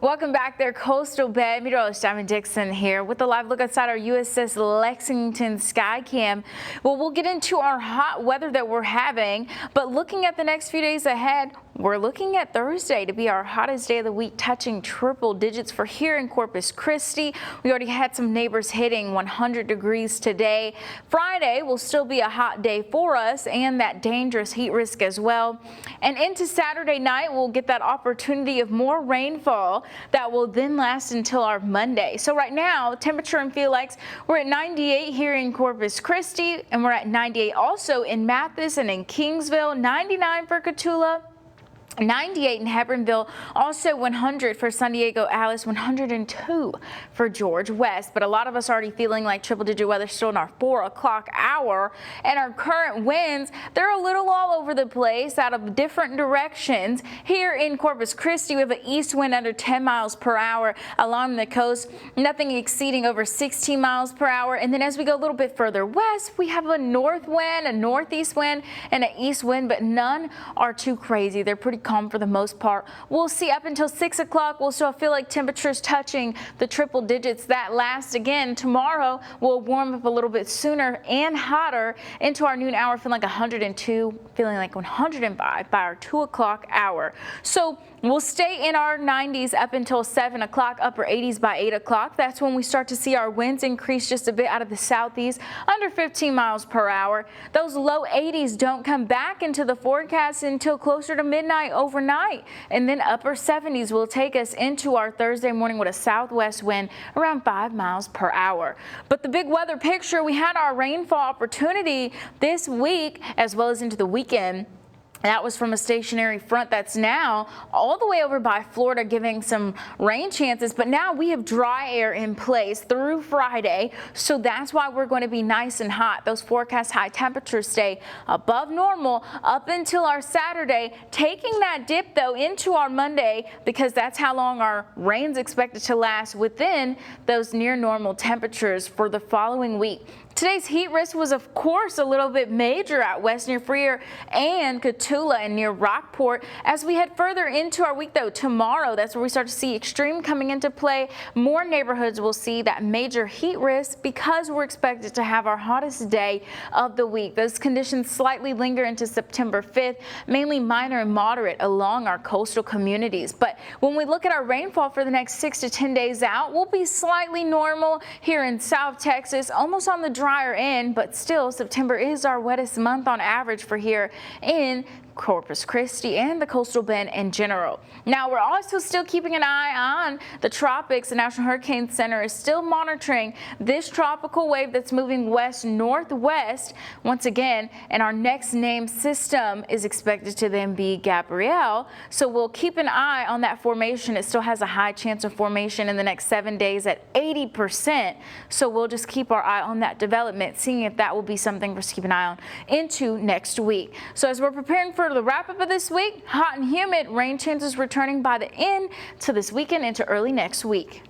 Welcome back there, Coastal Bend. Meteorologist Diamond Dixon here with a live look outside our USS Lexington Skycam. Well, we'll get into our hot weather that we're having, but looking at the next few days ahead, we're looking at Thursday to be our hottest day of the week, touching triple digits for here in Corpus Christi. We already had some neighbors hitting 100 degrees today. Friday will still be a hot day for us and that dangerous heat risk as well. And into Saturday night, we'll get that opportunity of more rainfall that will then last until our Monday. So right now, temperature and feel likes, we're at 98 here in Corpus Christi, and we're at 98 also in Mathis and in Kingsville, 99 for Cotulla, 98 in Hebbronville, also 100 for San Diego Alice, 102 for George West. But a lot of us already feeling like triple digit weather still in our 4 o'clock hour. And our current winds, they're a little all over the place out of different directions. Here in Corpus Christi, we have an east wind under 10 miles per hour along the coast, nothing exceeding over 16 miles per hour. And then as we go a little bit further west, we have a north wind, a northeast wind, and an east wind, but none are too crazy. They're pretty calm for the most part. We'll see up until 6 o'clock. We'll still feel like temperatures touching the triple digits. That last again tomorrow will warm up a little bit sooner and hotter into our noon hour, feeling like 102, feeling like 105 by our 2 o'clock hour. So we'll stay in our 90s up until 7 o'clock, upper 80s by 8 o'clock. That's when we start to see our winds increase just a bit out of the southeast, under 15 miles per hour. Those low 80s don't come back into the forecast until closer to midnight overnight, and then upper 70s will take us into our Thursday morning with a southwest wind around 5 miles per hour. But the big weather picture, we had our rainfall opportunity this week as well as into the weekend. That was from a stationary front that's now all the way over by Florida, giving some rain chances. But now we have dry air in place through Friday, so that's why we're going to be nice and hot. Those forecast high temperatures stay above normal up until our Saturday, taking that dip, though, into our Monday, because that's how long our rain's expected to last within those near normal temperatures for the following week. Today's heat risk was, of course, a little bit major out west near Freer and Cotulla and near Rockport. As we head further into our week, though, tomorrow, that's where we start to see extreme coming into play. More neighborhoods will see that major heat risk because we're expected to have our hottest day of the week. Those conditions slightly linger into September 5th, mainly minor and moderate along our coastal communities. But when we look at our rainfall for the next 6 to 10 days out, we'll be slightly normal here in South Texas, almost on the drier end, but still September is our wettest month on average for here in Corpus Christi and the Coastal Bend in general. Now, we're also still keeping an eye on the tropics. The National Hurricane Center is still monitoring this tropical wave that's moving west-northwest once again, and our next named system is expected to then be Gabrielle. So we'll keep an eye on that formation. It still has a high chance of formation in the next 7 days at 80%. So we'll just keep our eye on that development, seeing if that will be something for us to keep an eye on into next week. So as we're preparing for the wrap up of this week, hot and humid, rain chances returning by the end to this weekend into early next week.